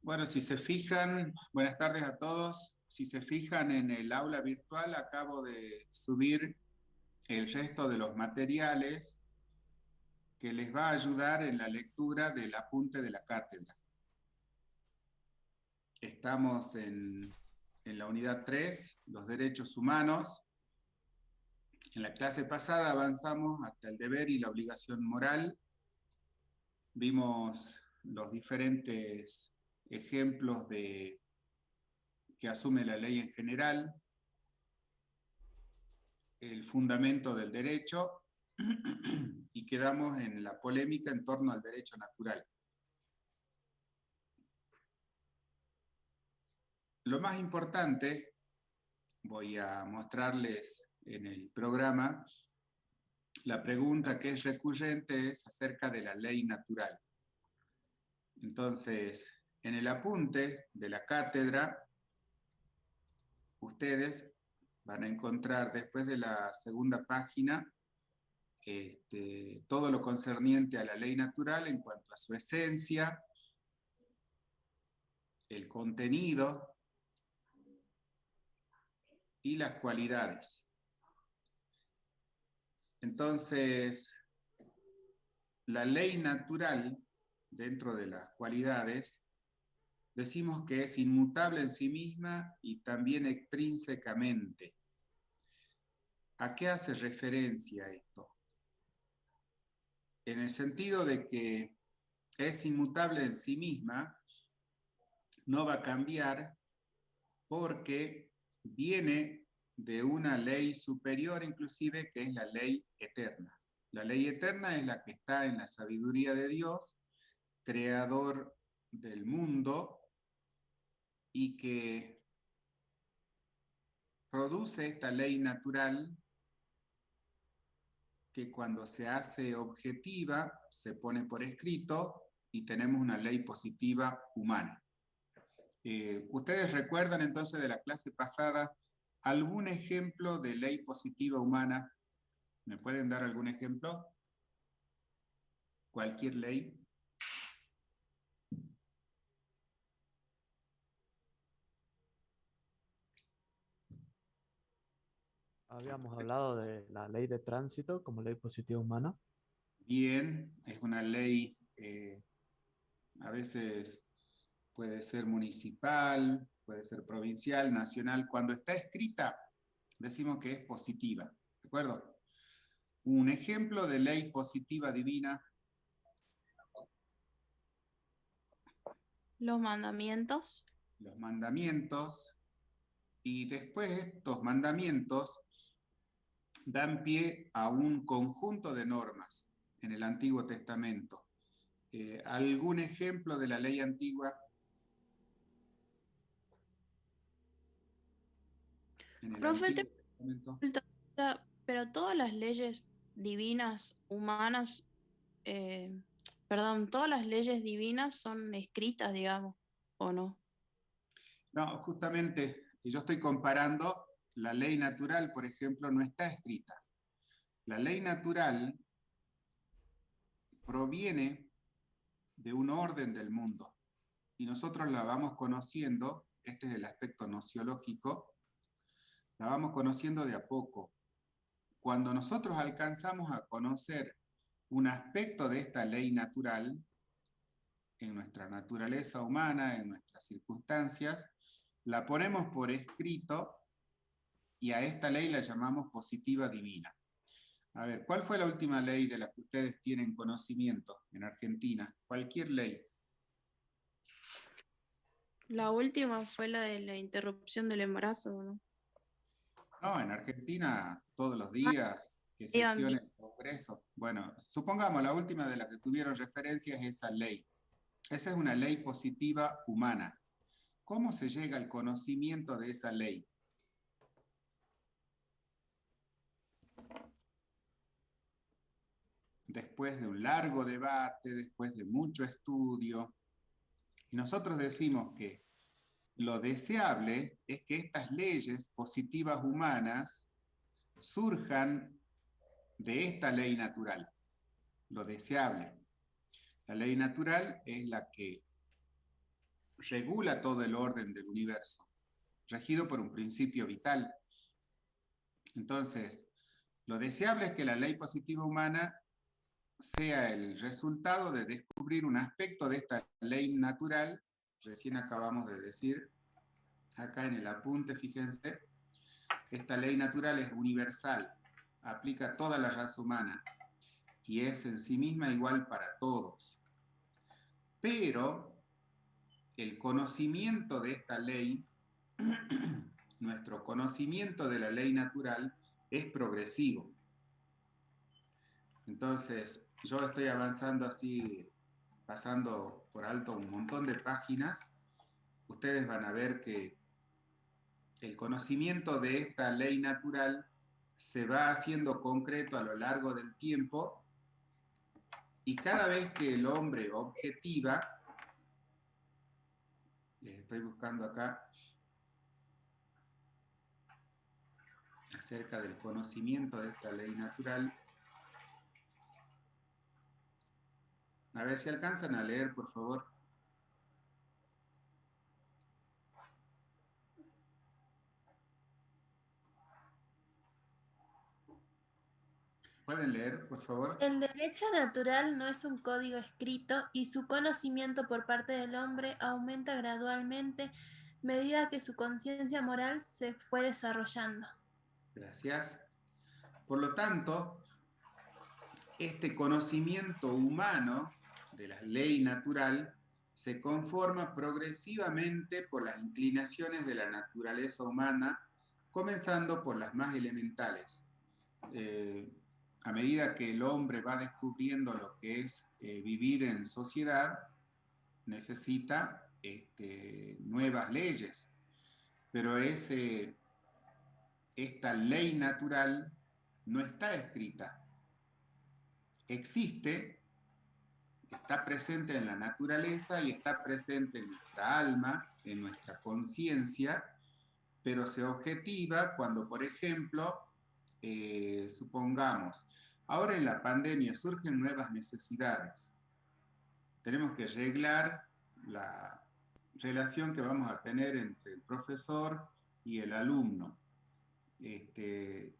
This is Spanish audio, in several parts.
Bueno, si se fijan, buenas tardes a todos. Si se fijan en el aula virtual, acabo de subir el resto de los materiales que les va a ayudar en la lectura del apunte de la cátedra. Estamos en la unidad 3, los derechos humanos. En la clase pasada avanzamos hasta el deber y la obligación moral. Vimos los diferentes ejemplos que asume la ley en general, el fundamento del derecho y quedamos en la polémica en torno al derecho natural. Lo más importante, voy a mostrarles en el programa, la pregunta que es recurrente es acerca de la ley natural. Entonces, en el apunte de la cátedra, ustedes van a encontrar después de la segunda página todo lo concerniente a la ley natural en cuanto a su esencia, el contenido y las cualidades. Entonces, la ley natural, dentro de las cualidades, decimos que es inmutable en sí misma y también extrínsecamente. ¿A qué hace referencia esto? En el sentido de que es inmutable en sí misma, no va a cambiar porque viene de una ley superior inclusive, que es la ley eterna. La ley eterna es la que está en la sabiduría de Dios, creador del mundo, y que produce esta ley natural que cuando se hace objetiva se pone por escrito y tenemos una ley positiva humana. ¿Ustedes recuerdan entonces de la clase pasada algún ejemplo de ley positiva humana? ¿Me pueden dar algún ejemplo? ¿Cualquier ley? Habíamos hablado de la ley de tránsito como ley positiva humana. Bien, es una ley, a veces puede ser municipal, puede ser provincial, nacional. Cuando está escrita, decimos que es positiva, ¿de acuerdo? Un ejemplo de ley positiva divina, Los mandamientos. los mandamientos, y después estos mandamientos dan pie a un conjunto de normas en el Antiguo Testamento. ¿Algún ejemplo de la ley antigua en el Profe, te Antiguo Testamento? pregunta, pero todas las leyes divinas, humanas, perdón, todas las leyes divinas son escritas, digamos, ¿o no? No, justamente yo estoy comparando la ley natural, por ejemplo, no está escrita. La ley natural proviene de un orden del mundo y nosotros la vamos conociendo, este es el aspecto nociológico, la vamos conociendo de a poco. Cuando nosotros alcanzamos a conocer un aspecto de esta ley natural, en nuestra naturaleza humana, en nuestras circunstancias, la ponemos por escrito y a esta ley la llamamos positiva divina. A ver, ¿cuál fue la última ley de la que ustedes tienen conocimiento en Argentina? Cualquier ley. La última fue la de la interrupción del embarazo, ¿o no? No, en Argentina todos los Ah, días que digan, sesiona el Congreso. Bueno, supongamos la última de la que tuvieron referencia es esa ley. Esa es una ley positiva humana. ¿Cómo se llega al conocimiento de esa ley? Después de un largo debate, después de mucho estudio. Y nosotros decimos que lo deseable es que estas leyes positivas humanas surjan de esta ley natural, lo deseable. La ley natural es la que regula todo el orden del universo, regido por un principio vital. Entonces, lo deseable es que la ley positiva humana sea el resultado de descubrir un aspecto de esta ley natural. Recién acabamos de decir, acá en el apunte, fíjense, esta ley natural es universal, aplica a toda la raza humana y es en sí misma igual para todos. Pero el conocimiento de esta ley, nuestro conocimiento de la ley natural, es progresivo. Entonces, yo estoy avanzando así, pasando por alto un montón de páginas. Ustedes van a ver que el conocimiento de esta ley natural se va haciendo concreto a lo largo del tiempo, y cada vez que el hombre objetiva, les estoy buscando acá, acerca del conocimiento de esta ley natural, a ver si alcanzan a leer, por favor. ¿Pueden leer, por favor? El derecho natural no es un código escrito y su conocimiento por parte del hombre aumenta gradualmente a medida que su conciencia moral se fue desarrollando. Gracias. Por lo tanto, este conocimiento humano de la ley natural se conforma progresivamente por las inclinaciones de la naturaleza humana, comenzando por las más elementales. A medida que el hombre va descubriendo lo que es vivir en sociedad, necesita nuevas leyes, pero esta ley natural no está escrita. Existe, está presente en la naturaleza y está presente en nuestra alma, en nuestra conciencia, pero se objetiva cuando, por ejemplo, supongamos, ahora en la pandemia surgen nuevas necesidades. Tenemos que arreglar la relación que vamos a tener entre el profesor y el alumno. ¿Qué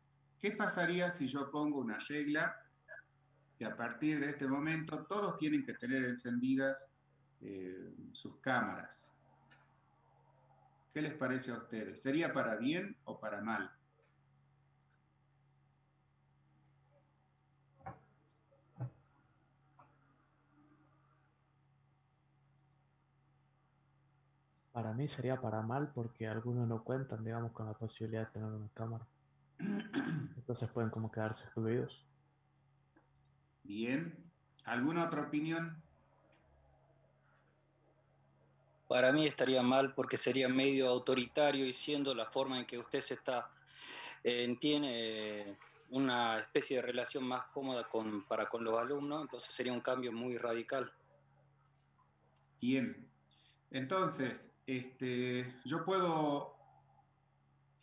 pasaría si yo pongo una regla que a partir de este momento todos tienen que tener encendidas sus cámaras? ¿Qué les parece a ustedes? ¿Sería para bien o para mal? Para mí sería para mal porque algunos no cuentan, digamos, con la posibilidad de tener una cámara. Entonces pueden como quedarse excluidos. Bien. ¿Alguna otra opinión? Para mí estaría mal porque sería medio autoritario y siendo la forma en que usted tiene una especie de relación más cómoda para con los alumnos, entonces sería un cambio muy radical. Bien. Entonces, yo puedo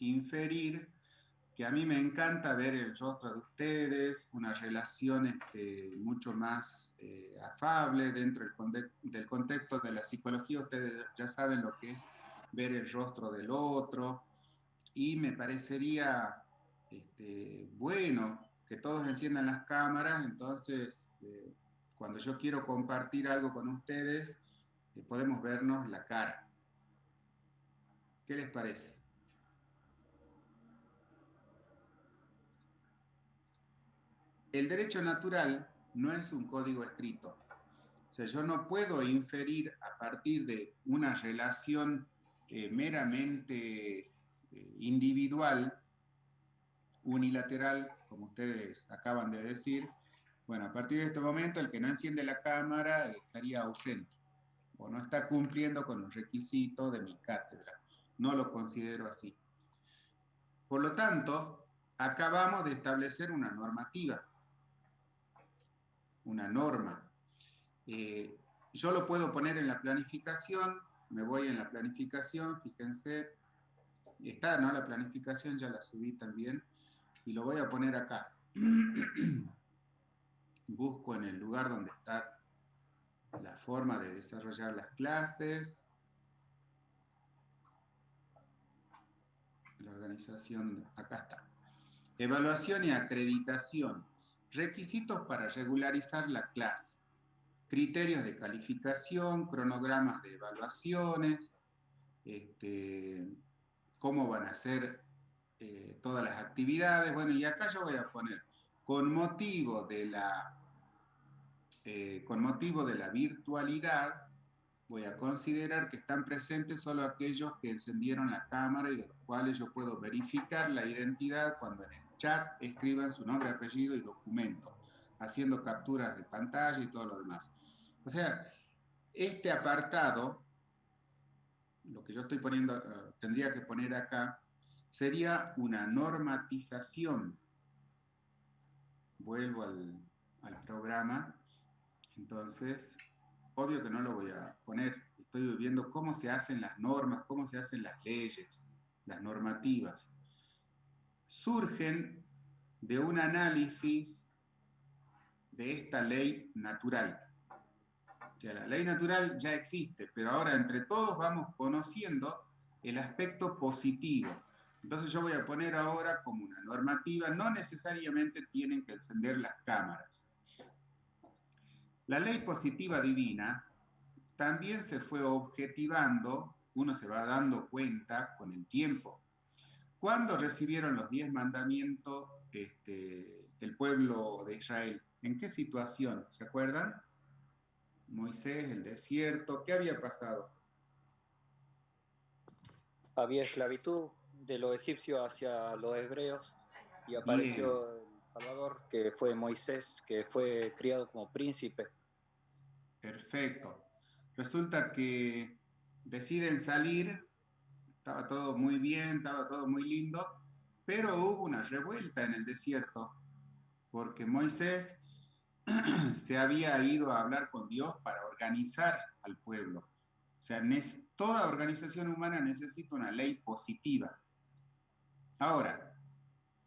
inferir que a mí me encanta ver el rostro de ustedes, una relación mucho más afable dentro del contexto de la psicología. Ustedes ya saben lo que es ver el rostro del otro, y me parecería bueno que todos enciendan las cámaras. Entonces, cuando yo quiero compartir algo con ustedes, podemos vernos la cara. ¿Qué les parece? El derecho natural no es un código escrito. O sea, yo no puedo inferir a partir de una relación meramente individual, unilateral, como ustedes acaban de decir. Bueno, a partir de este momento el que no enciende la cámara estaría ausente o no está cumpliendo con un requisito de mi cátedra. No lo considero así. Por lo tanto, acabamos de establecer una normativa, una norma. Yo lo puedo poner en la planificación, me voy en la planificación, fíjense, está, ¿no? La planificación ya la subí también, y lo voy a poner acá. Busco en el lugar donde está la forma de desarrollar las clases, organización, acá está. Evaluación y acreditación. Requisitos para regularizar la clase. Criterios de calificación, cronogramas de evaluaciones, cómo van a ser todas las actividades. Bueno, y acá yo voy a poner, con motivo de la virtualidad, voy a considerar que están presentes solo aquellos que encendieron la cámara y de los cuales yo puedo verificar la identidad cuando en el chat escriban su nombre, apellido y documento, haciendo capturas de pantalla y todo lo demás. O sea, este apartado, lo que yo estoy poniendo, tendría que poner acá, sería una normatización. Vuelvo al programa. Entonces, obvio que no lo voy a poner. Estoy viendo cómo se hacen las normas, cómo se hacen las leyes, las normativas. Surgen de un análisis de esta ley natural. O sea, la ley natural ya existe, pero ahora entre todos vamos conociendo el aspecto positivo. Entonces yo voy a poner ahora como una normativa, no necesariamente tienen que encender las cámaras. La ley positiva divina también se fue objetivando, uno se va dando cuenta con el tiempo. ¿Cuándo recibieron los 10 mandamientos el pueblo de Israel? ¿En qué situación? ¿Se acuerdan? Moisés, el desierto, ¿qué había pasado? Había esclavitud de los egipcios hacia los hebreos y apareció el Salvador, que fue Moisés, que fue criado como príncipe. Perfecto. Resulta que deciden salir, estaba todo muy bien, estaba todo muy lindo, pero hubo una revuelta en el desierto, porque Moisés se había ido a hablar con Dios para organizar al pueblo. O sea, toda organización humana necesita una ley positiva. Ahora,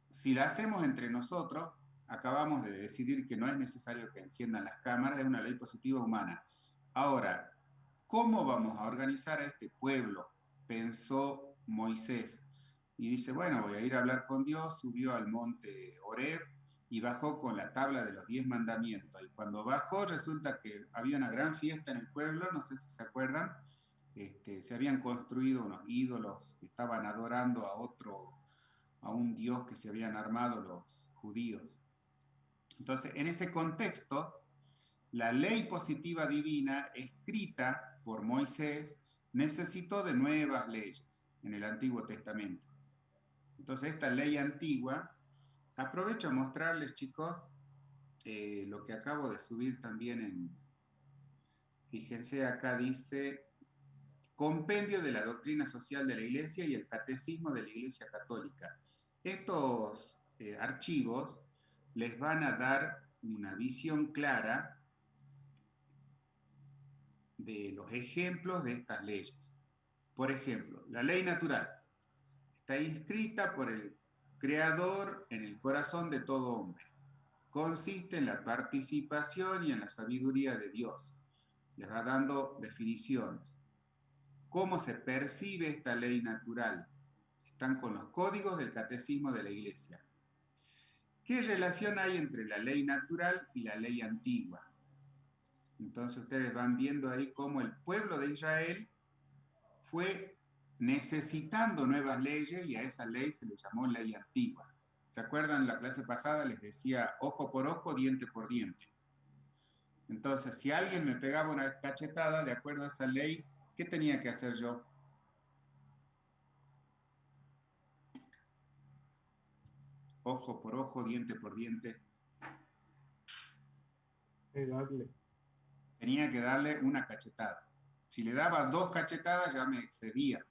si la hacemos entre nosotros, acabamos de decidir que no es necesario que enciendan las cámaras, es una ley positiva humana. Ahora, ¿cómo vamos a organizar a este pueblo? Pensó Moisés. Y dice, bueno, voy a ir a hablar con Dios, subió al monte Horeb y bajó con la tabla de los 10 mandamientos. Y cuando bajó resulta que había una gran fiesta en el pueblo, no sé si se acuerdan, se habían construido unos ídolos que estaban adorando a un Dios que se habían armado los judíos. Entonces, en ese contexto, la ley positiva divina, escrita por Moisés, necesitó de nuevas leyes en el Antiguo Testamento. Entonces, esta ley antigua, aprovecho a mostrarles, chicos, lo que acabo de subir también fíjense, acá dice, Compendio de la Doctrina Social de la Iglesia y el Catecismo de la Iglesia Católica. Estos archivos les van a dar una visión clara de los ejemplos de estas leyes. Por ejemplo, la ley natural está inscrita por el Creador en el corazón de todo hombre. Consiste en la participación y en la sabiduría de Dios. Les va dando definiciones. ¿Cómo se percibe esta ley natural? Están con los códigos del Catecismo de la Iglesia. ¿Qué relación hay entre la ley natural y la ley antigua? Entonces ustedes van viendo ahí cómo el pueblo de Israel fue necesitando nuevas leyes y a esa ley se le llamó ley antigua. ¿Se acuerdan? La clase pasada les decía ojo por ojo, diente por diente. Entonces, si alguien me pegaba una cachetada de acuerdo a esa ley, ¿qué tenía que hacer yo? Ojo por ojo, diente por diente. Tenía que darle una cachetada. Si le daba 2 cachetadas ya me excedía.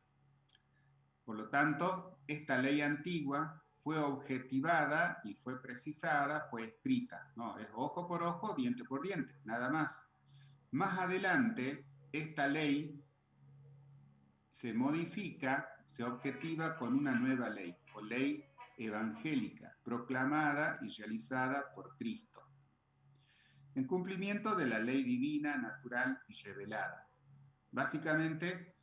Por lo tanto, esta ley antigua fue objetivada y fue precisada, fue escrita. No, es ojo por ojo, diente por diente, nada más. Más adelante, esta ley se modifica, se objetiva con una nueva ley, o ley evangélica, proclamada y realizada por Cristo, en cumplimiento de la ley divina, natural y revelada. Básicamente,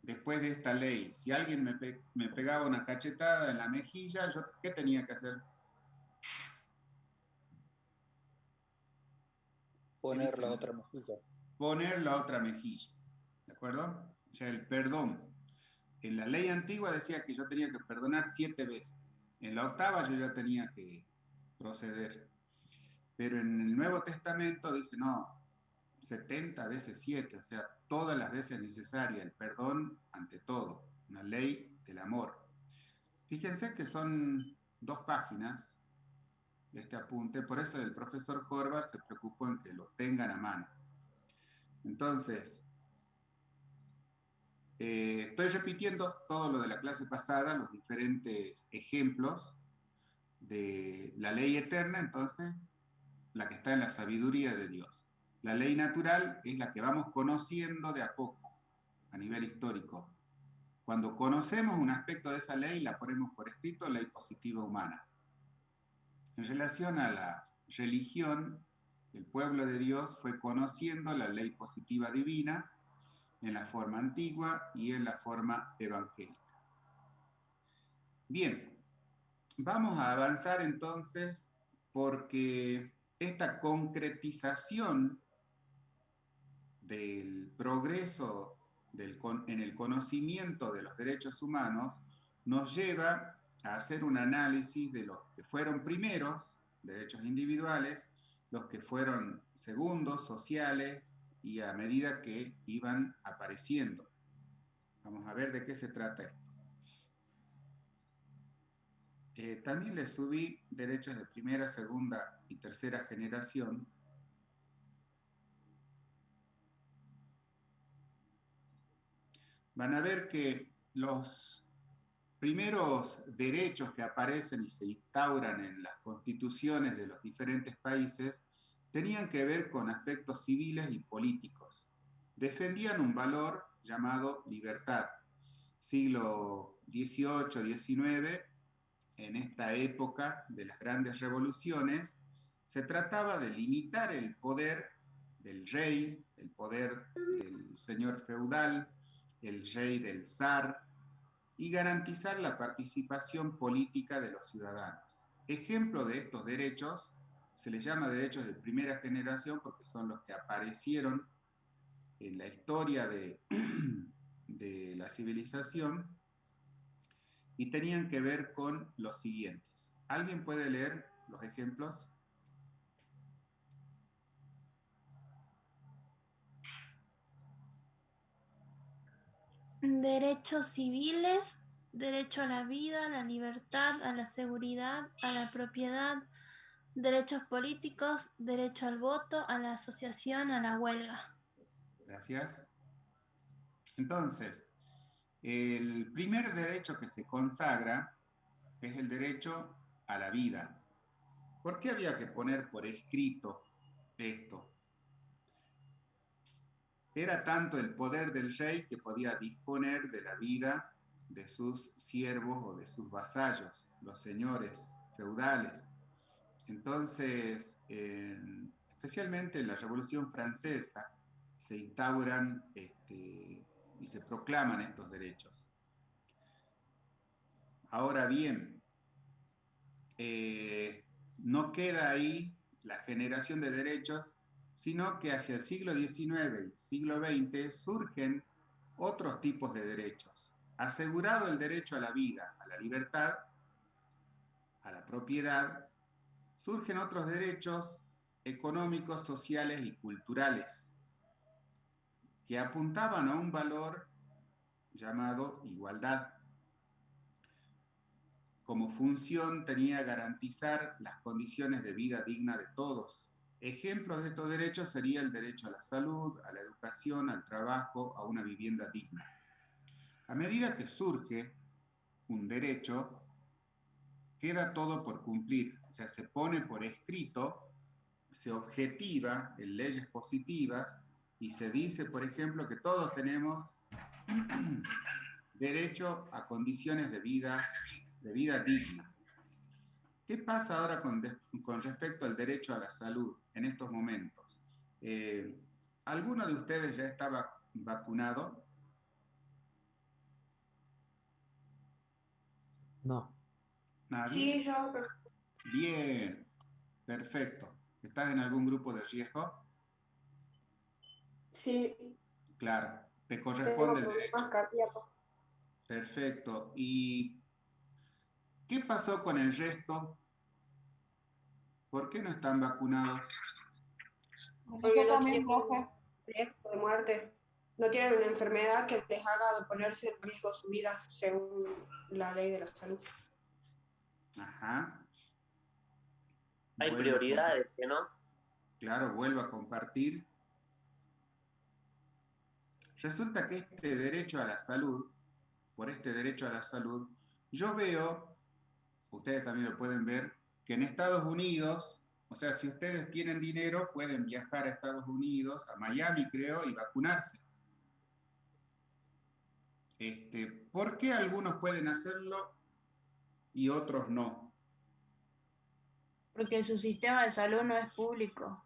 después de esta ley, si alguien me pegaba una cachetada en la mejilla, ¿yo qué tenía que hacer? Poner la otra mejilla. Poner la otra mejilla, ¿de acuerdo? O sea, el perdón. En la ley antigua decía que yo tenía que perdonar 7 veces. En la octava yo ya tenía que proceder. Pero en el Nuevo Testamento dice, no, 70 veces 7, o sea, todas las veces necesarias, el perdón ante todo, una ley del amor. Fíjense que son 2 páginas de este apunte, por eso el profesor Horvath se preocupó en que lo tengan a mano. Entonces, estoy repitiendo todo lo de la clase pasada, los diferentes ejemplos de la ley eterna, entonces, la que está en la sabiduría de Dios. La ley natural es la que vamos conociendo de a poco, a nivel histórico. Cuando conocemos un aspecto de esa ley, la ponemos por escrito, ley positiva humana. En relación a la religión, el pueblo de Dios fue conociendo la ley positiva divina en la forma antigua y en la forma evangélica. Bien, vamos a avanzar entonces porque esta concretización del progreso en el conocimiento de los derechos humanos nos lleva a hacer un análisis de los que fueron primeros, derechos individuales, los que fueron segundos, sociales, y a medida que iban apareciendo. Vamos a ver de qué se trata esto. También les subí derechos de primera, segunda y tercera generación. Van a ver que los primeros derechos que aparecen y se instauran en las constituciones de los diferentes países tenían que ver con aspectos civiles y políticos. Defendían un valor llamado libertad. Siglo XVIII, XIX, en esta época de las grandes revoluciones, se trataba de limitar el poder del rey, el poder del señor feudal, el rey del zar, y garantizar la participación política de los ciudadanos. Ejemplo de estos derechos, se les llama derechos de primera generación porque son los que aparecieron en la historia de la civilización y tenían que ver con los siguientes. ¿Alguien puede leer los ejemplos? Derechos civiles, derecho a la vida, a la libertad, a la seguridad, a la propiedad, derechos políticos, derecho al voto, a la asociación, a la huelga. Gracias. Entonces, el primer derecho que se consagra es el derecho a la vida. ¿Por qué había que poner por escrito esto? Era tanto el poder del rey que podía disponer de la vida de sus siervos o de sus vasallos, los señores feudales. Entonces, especialmente en la Revolución Francesa, se instauran y se proclaman estos derechos. Ahora bien, no queda ahí la generación de derechos, sino que hacia el siglo XIX y siglo XX surgen otros tipos de derechos. Asegurado el derecho a la vida, a la libertad, a la propiedad, surgen otros derechos económicos, sociales y culturales que apuntaban a un valor llamado igualdad. Como función tenía garantizar las condiciones de vida digna de todos. Ejemplos de estos derechos sería el derecho a la salud, a la educación, al trabajo, a una vivienda digna. A medida que surge un derecho, queda todo por cumplir, o sea, se pone por escrito, se objetiva en leyes positivas y se dice, por ejemplo, que todos tenemos derecho a condiciones de vida digna. ¿Qué pasa ahora con respecto al derecho a la salud en estos momentos? ¿Alguno de ustedes ya estaba vacunado? No. ¿Nadie? Sí, yo. Bien, perfecto. ¿Estás en algún grupo de riesgo? Sí, Claro, te tengo corresponde el problemas derecho. cardíacos. Perfecto. ¿Y qué pasó con el resto? ¿Por qué no están vacunados? Porque no tienen riesgo de muerte. No tienen una enfermedad que les haga ponerse en riesgo su vida según la ley de la salud. Ajá. Hay Vuelvo a prioridades, que no. Claro, vuelvo a compartir. Resulta que este derecho a la salud, por este derecho a la salud, yo veo, ustedes también lo pueden ver, que en Estados Unidos, o sea, si ustedes tienen dinero, pueden viajar a Estados Unidos, a Miami creo, y vacunarse. ¿Por qué algunos pueden hacerlo y otros no? Porque su sistema de salud no es público.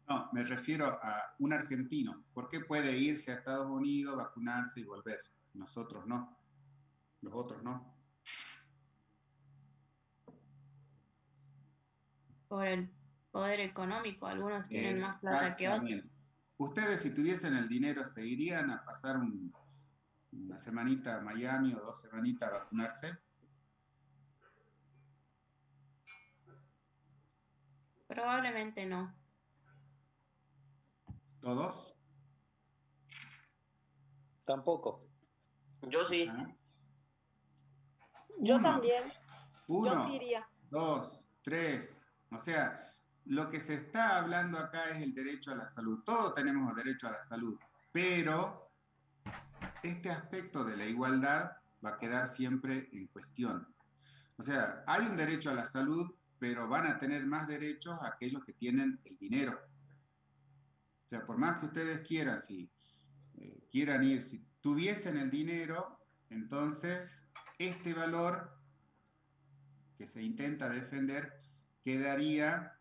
No, me refiero a un argentino. ¿Por qué puede irse a Estados Unidos, vacunarse y volver? Nosotros no. Los otros no. Por el poder económico. Algunos tienen más plata que otros. Exactamente. Ustedes, si tuviesen el dinero, ¿se irían a pasar una semanita a Miami o 2 semanitas a vacunarse? Probablemente no. ¿Todos? Tampoco. Yo sí. Ajá. Yo Uno, también. Yo sí uno, iría. 2, 3. O sea, lo que se está hablando acá es el derecho a la salud. Todos tenemos derecho a la salud, pero este aspecto de la igualdad va a quedar siempre en cuestión. O sea, hay un derecho a la salud, pero van a tener más derechos aquellos que tienen el dinero. O sea, por más que ustedes quieran, si quieran ir, si tuviesen el dinero, entonces este valor que se intenta defender quedaría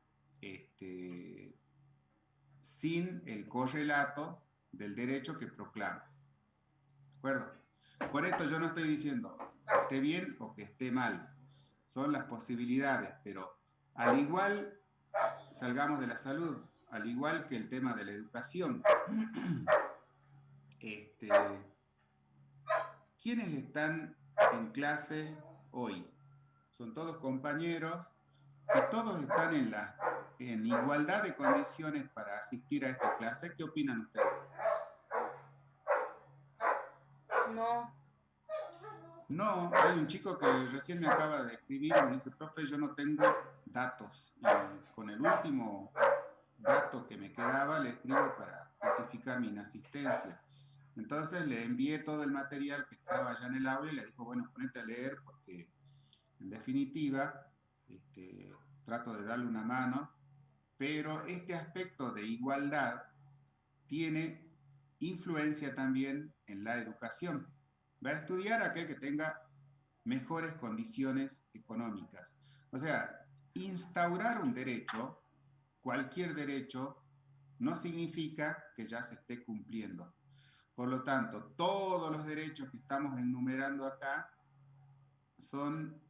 sin el correlato del derecho que proclama. ¿De acuerdo? Por esto yo no estoy diciendo que esté bien o que esté mal. Son las posibilidades, pero al igual, salgamos de la salud, al igual que el tema de la educación. ¿Quiénes están en clase hoy? Son todos compañeros y todos están en igualdad de condiciones para asistir a esta clase. ¿Qué opinan ustedes? No. No, hay un chico que recién me acaba de escribir y me dice, profe, yo no tengo datos. Y con el último dato que me quedaba le escribo para justificar mi inasistencia. Entonces le envié todo el material que estaba allá en el aula y le dijo, bueno, ponete a leer porque en definitiva trato de darle una mano, pero este aspecto de igualdad tiene influencia también en la educación. Va a estudiar aquel que tenga mejores condiciones económicas. O sea, instaurar un derecho, cualquier derecho, no significa que ya se esté cumpliendo. Por lo tanto, todos los derechos que estamos enumerando acá son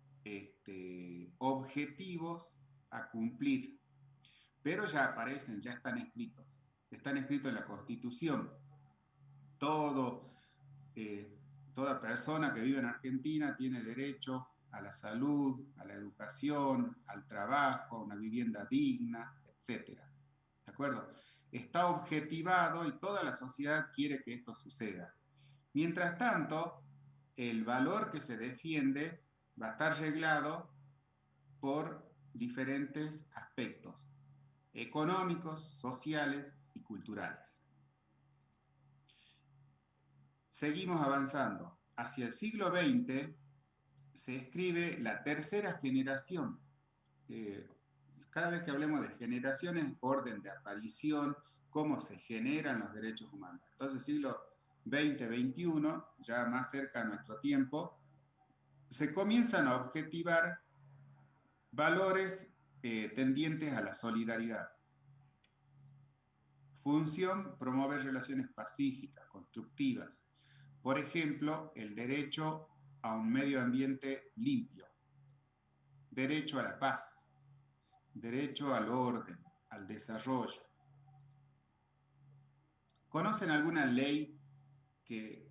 objetivos a cumplir, pero ya aparecen, ya están escritos en la Constitución. Toda persona que vive en Argentina tiene derecho a la salud, a la educación, al trabajo, a una vivienda digna, etc. ¿De acuerdo? Está objetivado y toda la sociedad quiere que esto suceda. Mientras tanto, el valor que se defiende va a estar reglado por diferentes aspectos económicos, sociales y culturales. Seguimos avanzando. Hacia el siglo XX se escribe la tercera generación. Cada vez que hablemos de generaciones, orden de aparición, cómo se generan los derechos humanos. Entonces, siglo XX, XXI, ya más cerca a nuestro tiempo, se comienzan a objetivar valores tendientes a la solidaridad. Función, promover relaciones pacíficas, constructivas. Por ejemplo, el derecho a un medio ambiente limpio, derecho a la paz, derecho al orden, al desarrollo. ¿Conocen alguna ley que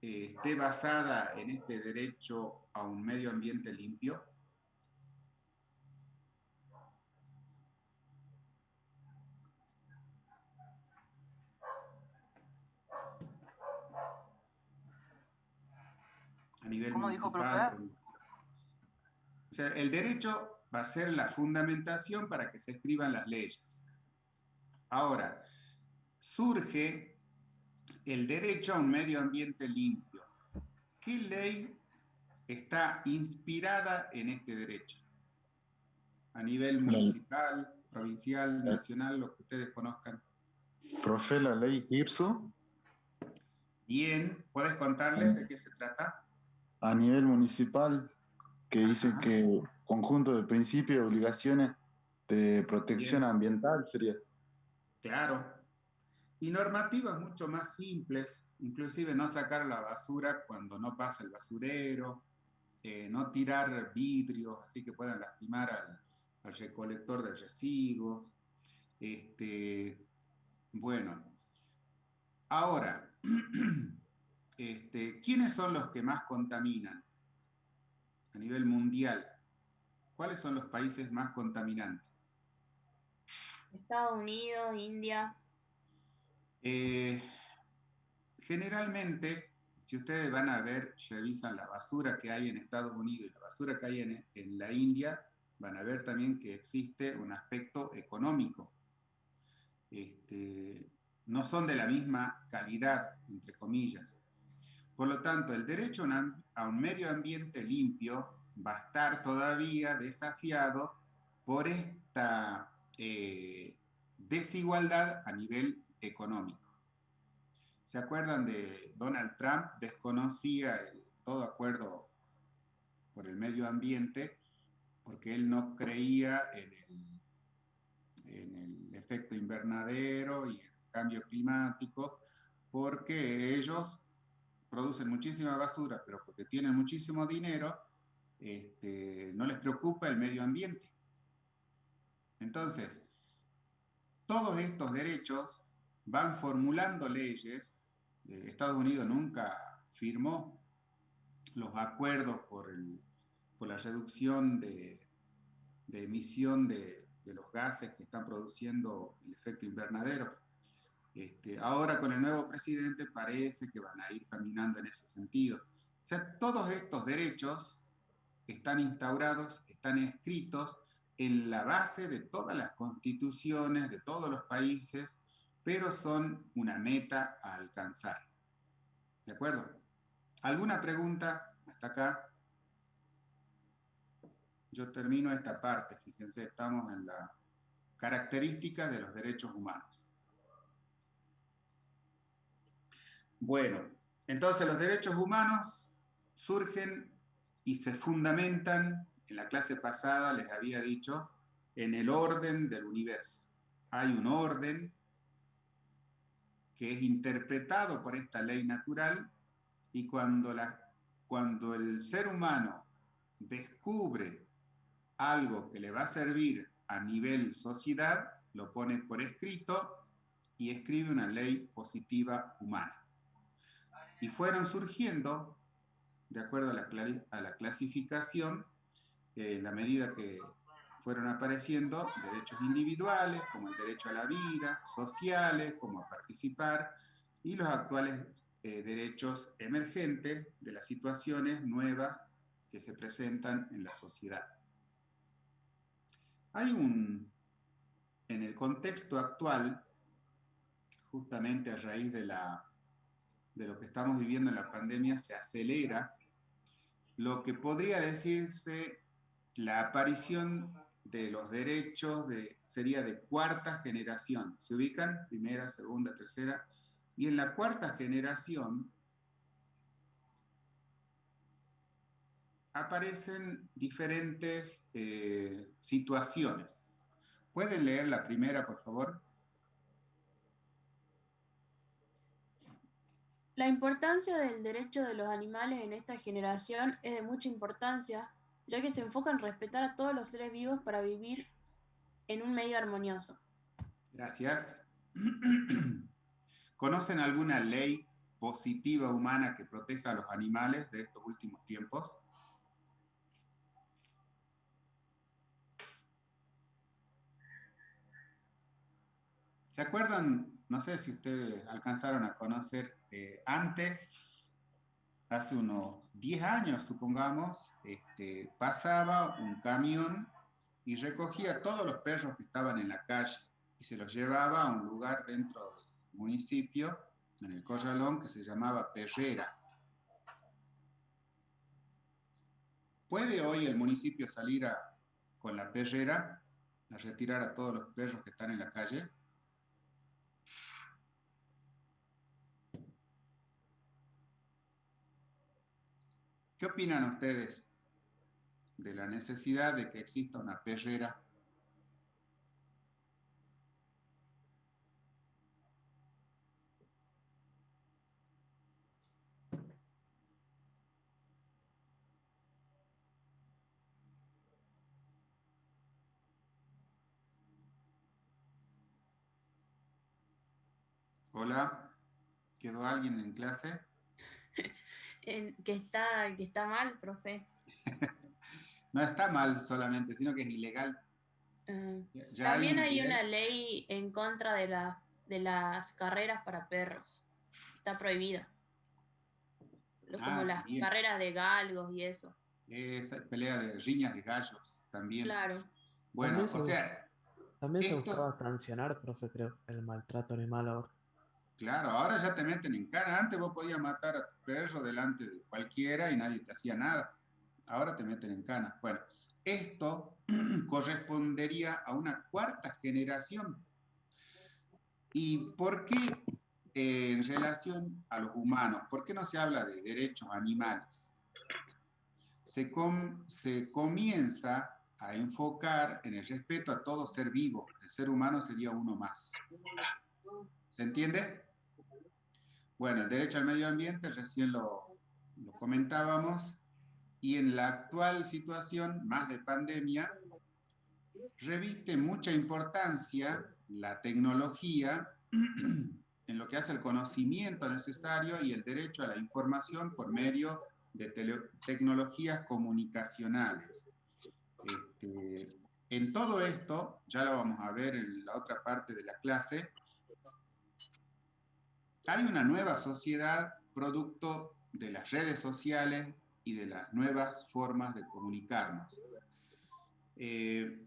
esté basada en este derecho a un medio ambiente limpio? A nivel ¿Cómo dijo, municipal. profe? O sea, el derecho va a ser la fundamentación para que se escriban las leyes. Ahora, surge el derecho a un medio ambiente limpio. ¿Qué ley está inspirada en este derecho? A nivel municipal, provincial, nacional, lo que ustedes conozcan. Profe, la ley GIRSO. Bien, ¿puedes contarles de qué se trata? A nivel municipal, que dice que conjunto de principios y obligaciones de protección Bien. ambiental sería. Claro. Y normativas mucho más simples, inclusive no sacar la basura cuando no pasa el basurero, no tirar vidrios así que puedan lastimar al recolector de residuos. Bueno, ahora, ¿quiénes son los que más contaminan a nivel mundial? ¿Cuáles son los países más contaminantes? Estados Unidos, India. Generalmente, si ustedes van a ver, revisan la basura que hay en Estados Unidos y la basura que hay en la India, van a ver también que existe un aspecto económico. No son de la misma calidad, entre comillas. Por lo tanto, el derecho a un medio ambiente limpio va a estar todavía desafiado por esta desigualdad a nivel económico. ¿Se acuerdan de Donald Trump? Desconocía todo acuerdo por el medio ambiente porque él no creía en el efecto invernadero y el cambio climático, porque ellos producen muchísima basura, pero porque tienen muchísimo dinero, no les preocupa el medio ambiente. Entonces, todos estos derechos van formulando leyes. Estados Unidos nunca firmó los acuerdos por la reducción de emisión de los gases que están produciendo el efecto invernadero. Ahora con el nuevo presidente parece que van a ir caminando en ese sentido. O sea, todos estos derechos están instaurados, están escritos en la base de todas las constituciones de todos los países, pero son una meta a alcanzar. ¿De acuerdo? ¿Alguna pregunta hasta acá? Yo termino esta parte, fíjense, estamos en la característica de los derechos humanos. Bueno, entonces los derechos humanos surgen y se fundamentan, en la clase pasada les había dicho, en el orden del universo. Hay un orden que es interpretado por esta ley natural y cuando el ser humano descubre algo que le va a servir a nivel sociedad, lo pone por escrito y escribe una ley positiva humana. Y fueron surgiendo, de acuerdo a la clasificación, en la medida que fueron apareciendo derechos individuales, como el derecho a la vida, sociales, como a participar, y los actuales derechos emergentes de las situaciones nuevas que se presentan en la sociedad. En el contexto actual, justamente a raíz de lo que estamos viviendo en la pandemia, se acelera lo que podría decirse la aparición de los derechos sería de cuarta generación. Se ubican primera, segunda, tercera, y en la cuarta generación aparecen diferentes situaciones. ¿Pueden leer la primera, por favor? La importancia del derecho de los animales en esta generación es de mucha importancia, ya que se enfoca en respetar a todos los seres vivos para vivir en un medio armonioso. Gracias. ¿Conocen alguna ley positiva humana que proteja a los animales de estos últimos tiempos? ¿Se acuerdan? No sé si ustedes alcanzaron a conocer antes, hace unos 10 años, supongamos, pasaba un camión y recogía todos los perros que estaban en la calle y se los llevaba a un lugar dentro del municipio, en el Corralón, que se llamaba Perrera. ¿Puede hoy el municipio salir con la perrera a retirar a todos los perros que están en la calle? ¿Qué opinan ustedes de la necesidad de que exista una perrera? Hola, ¿quedó alguien en clase? Que está mal, profe. No está mal solamente, sino que es ilegal. Ya También hay hay una una ley. ley en contra de las carreras para perros. Está prohibida. Como las Bien. carreras de galgos y eso. Esa pelea de riñas de gallos también. Claro. Bueno, También o sea, también se esto, buscaba sancionar, profe, creo, el maltrato animal ahora. claro, ahora ya te meten en cana. Antes vos podías matar a tu perro delante de cualquiera y nadie te hacía nada. Ahora te meten en cana. Bueno, esto correspondería a una cuarta generación. ¿Y por qué en relación a los humanos? ¿Por qué no se habla de derechos animales? Se comienza a enfocar en el respeto a todo ser vivo. El ser humano sería uno más. ¿Se entiende? Bueno, el derecho al medio ambiente recién lo comentábamos, y en la actual situación, más de pandemia, reviste mucha importancia la tecnología en lo que hace el conocimiento necesario y el derecho a la información por medio de tecnologías comunicacionales. En todo esto, ya lo vamos a ver en la otra parte de la clase, hay una nueva sociedad producto de las redes sociales y de las nuevas formas de comunicarnos. ¿Qué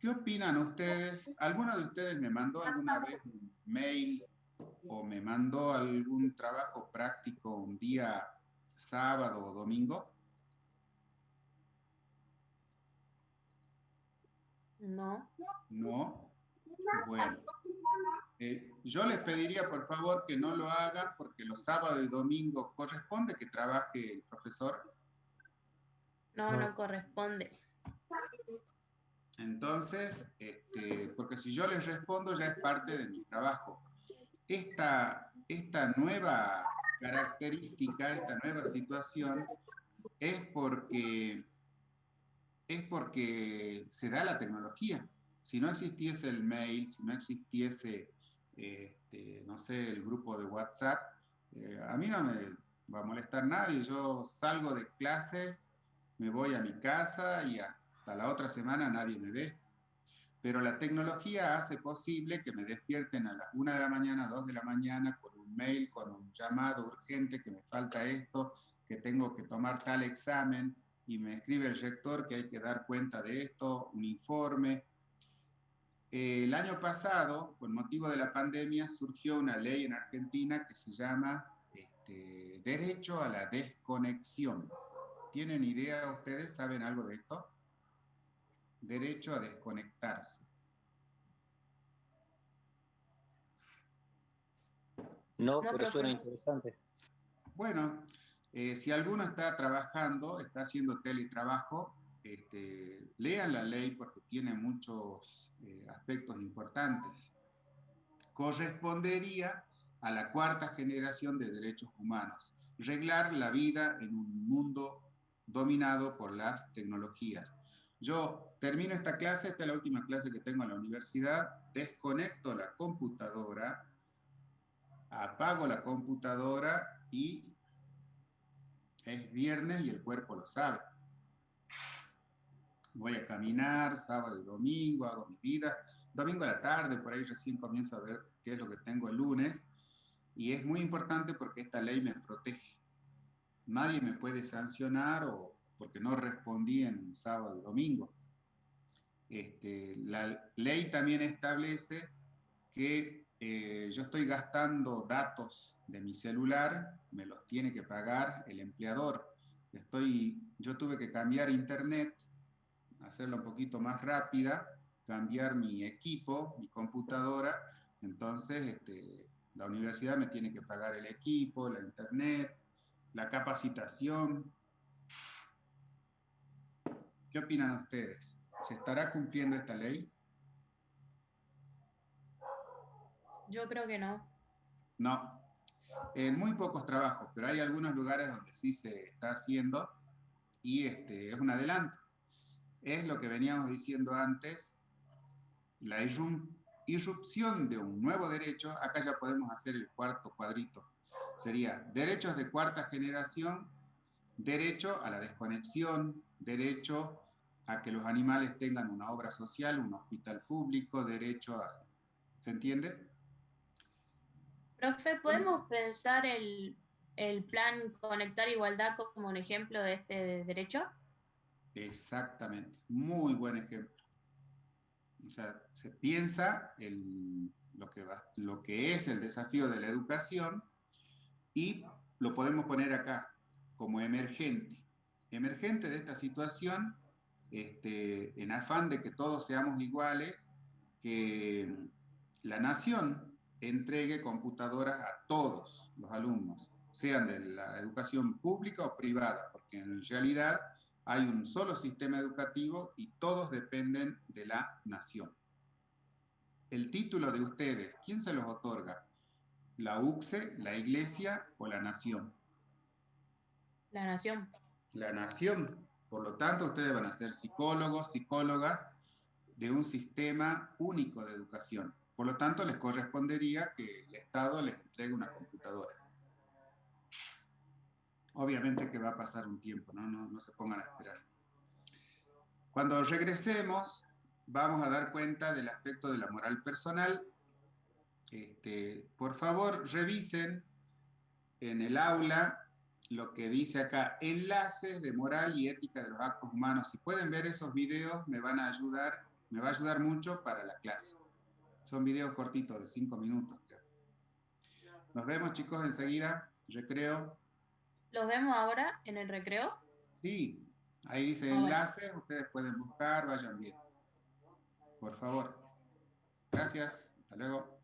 opinan ustedes? ¿Alguno de ustedes me mandó alguna vez un mail o me mandó algún trabajo práctico un día sábado o domingo? No. No. Bueno. Yo les pediría por favor que no lo hagan porque los sábados y domingos corresponde que trabaje el profesor. No corresponde. Entonces, porque si yo les respondo ya es parte de mi trabajo. Esta nueva característica, esta nueva situación es porque se da la tecnología. Si no existiese el mail, si no existiese no sé, el grupo de WhatsApp, a mí no me va a molestar nadie. Yo salgo de clases, me voy a mi casa y hasta la otra semana nadie me ve. Pero la tecnología hace posible que me despierten a las 1 de la mañana, 2 de la mañana, con un mail, con un llamado urgente, que me falta esto, que tengo que tomar tal examen, y me escribe el rector que hay que dar cuenta de esto, un informe. El año pasado, con motivo de la pandemia, surgió una ley en Argentina que se llama Derecho a la Desconexión. ¿Tienen idea ustedes? ¿Saben algo de esto? Derecho a desconectarse. No, pero suena interesante. Bueno, si alguno está trabajando, está haciendo teletrabajo, lean la ley porque tiene muchos aspectos importantes. Correspondería a la cuarta generación de derechos humanos. Reglar la vida en un mundo dominado por las tecnologías. Yo termino esta clase, esta es la última clase que tengo en la universidad, desconecto la computadora, apago la computadora y es viernes y el cuerpo lo sabe. Voy a caminar sábado y domingo, hago mi vida. Domingo a la tarde, por ahí recién comienzo a ver qué es lo que tengo el lunes. Y es muy importante porque esta ley me protege. Nadie me puede sancionar o porque no respondí en sábado y domingo. La ley también establece que yo estoy gastando datos de mi celular, me los tiene que pagar el empleador. Yo tuve que cambiar internet, hacerla un poquito más rápida, cambiar mi equipo, mi computadora, entonces la universidad me tiene que pagar el equipo, la internet, la capacitación. ¿Qué opinan ustedes? ¿Se estará cumpliendo esta ley? Yo creo que no. No. En muy pocos trabajos, pero hay algunos lugares donde sí se está haciendo y es un adelanto. Es lo que veníamos diciendo antes, la irrupción de un nuevo derecho. Acá ya podemos hacer el cuarto cuadrito. Sería derechos de cuarta generación, derecho a la desconexión, derecho a que los animales tengan una obra social, un hospital público, derecho a... ¿Se entiende? Profe, ¿podemos pensar el plan Conectar Igualdad como un ejemplo de este derecho? Exactamente, muy buen ejemplo. O sea, se piensa lo que es el desafío de la educación y lo podemos poner acá como emergente. Emergente de esta situación, en afán de que todos seamos iguales, que la nación entregue computadoras a todos los alumnos, sean de la educación pública o privada, porque en realidad hay un solo sistema educativo y todos dependen de la nación. El título de ustedes, ¿quién se los otorga? ¿La UCSE, la Iglesia o la nación? La nación. La nación. Por lo tanto, ustedes van a ser psicólogos, psicólogas de un sistema único de educación. Por lo tanto, les correspondería que el Estado les entregue una computadora. Obviamente que va a pasar un tiempo, no se pongan a esperar. Cuando regresemos, vamos a dar cuenta del aspecto de la moral personal. Por favor, revisen en el aula lo que dice acá, enlaces de moral y ética de los actos humanos. Si pueden ver esos videos, me va a ayudar mucho para la clase. Son videos cortitos, de 5 minutos, creo. Nos vemos, chicos, enseguida. Recreo. ¿Los vemos ahora en el recreo? Sí, ahí dice enlaces, ustedes pueden buscar, vayan bien. Por favor. Gracias, hasta luego.